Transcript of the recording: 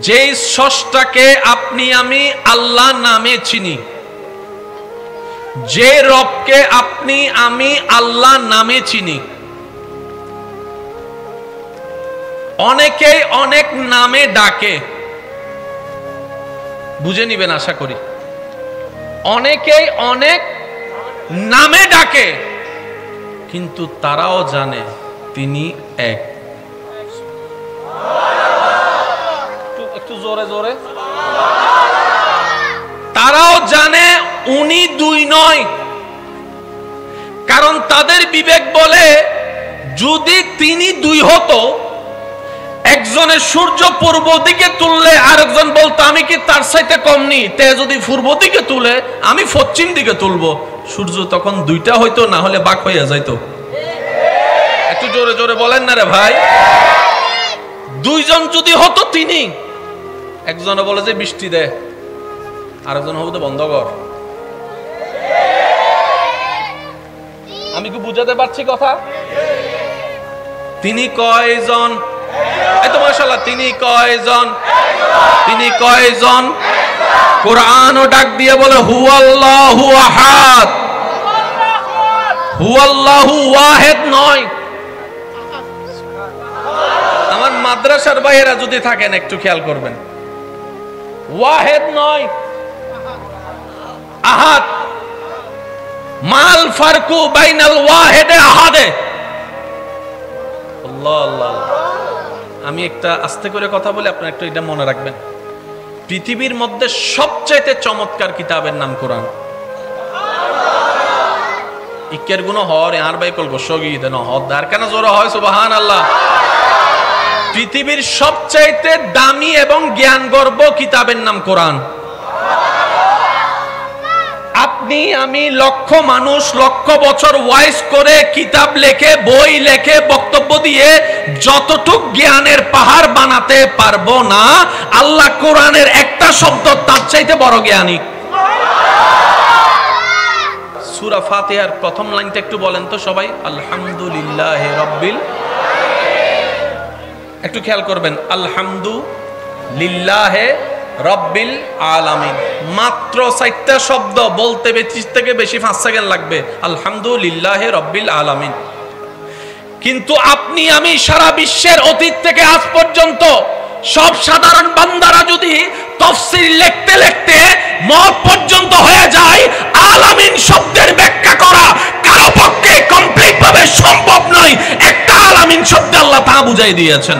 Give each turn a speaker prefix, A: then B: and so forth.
A: যে স্রষ্টাকে আপনি আমি আল্লাহ নামে চিনি, যে রবকে আপনি আমি আল্লাহ নামে চিনি, অনেকেই অনেক নামে ডাকে, বুঝে নিবেন আশা করি। অনেকেই অনেক নামে ডাকে, কিন্তু তারাও জানে তিনি এক। একটু জোরে জোরে। তারাও জানে উনি দুই নয়, কারণ তাদের বিবেক বলে যদি তিনি দুই হতো, একজনের সূর্য পূর্ব দিকে তুললে আরেকজন বলতো আমি কি তার চাইতে কম নি, তে যদি পূর্ব দিকে তুলে আমি পশ্চিম দিকে তুলবো, সূর্য তখন দুইটা হইতো, না হলে বাক হইয়া যাইতো। একটু জোরে জোরে বলেন না রে ভাই। দুইজন যদি হতো তিনি, একজনে বলে যে বৃষ্টি দে, আরেকজন হবে তো বন্ধ কর। আমি কি বুঝাতে পারছি কথা? তিনি কয়জন? এই তো মাশাআল্লাহ, তিনি কয়জন? তিনি কয়জন? কোরআনও ডাক দিয়ে বলে হুয়াল্লাহু আহাদ, হুয়াল্লাহু ওয়াহিদ নয়। আমার মাদ্রাসার বাইরা যদি থাকেন একটু খেয়াল করবেন, ওয়াহিদ নয়, আহাদ। মাল ফারকু বাইনাল ওয়াহিদে আহাদে। আল্লাহ আল্লাহ। আমি একটা আস্তে করে কথা বলে আপনারা একটু এটা মনে রাখবেন। পৃথিবীর মধ্যে সবচাইতে চমৎকার কিতাবের নাম কোরআন। ইকের গুণ হর আর বাই কল গোসগি দেন হদার কেন জোর হয় সুবহানাল্লাহ। পৃথিবীর সবচাইতে দামি এবং জ্ঞান গর্ব কিতাবের নাম কোরআন। আপনি আমি লক্ষ মানুষ লক্ষ বছর ওয়াইজ করে কিতাব লেখে, বই লেখে, বক্তব্য দিয়ে যতটুক জ্ঞানের পাহাড় বানাতে পারবো না, আল্লাহ কোরআনের একটা শব্দ তার চাইতে বড় জ্ঞানী। সূরা ফাতিহার প্রথম লাইনটা একটু বলেন তো সবাই, আলহামদুলিল্লাহি রাব্বিল। একটু খেয়াল করবেন, আলহামদুলিল্লাহি রাব্বিল আলামিন। মাত্র 4টা শব্দ বলতে 25 থেকে বেশি 5 সেকেন্ড লাগবে, আলহামদুলিল্লাহি রাব্বিল আলামিন। কিন্তু আপনি আমি সারা বিশ্বের অতীত থেকে আজ পর্যন্ত সব সাধারণ বান্দারা যদি তাফসীর লিখতে লিখতে মওত পর্যন্ত হয়ে যায়, আলামিন শব্দের ব্যাখ্যা করা কারো পক্ষে কমপ্লিট ভাবে সম্ভব নয়। একটা আলামিন শব্দ আল্লাহ তা বুঝাই দিয়েছেন।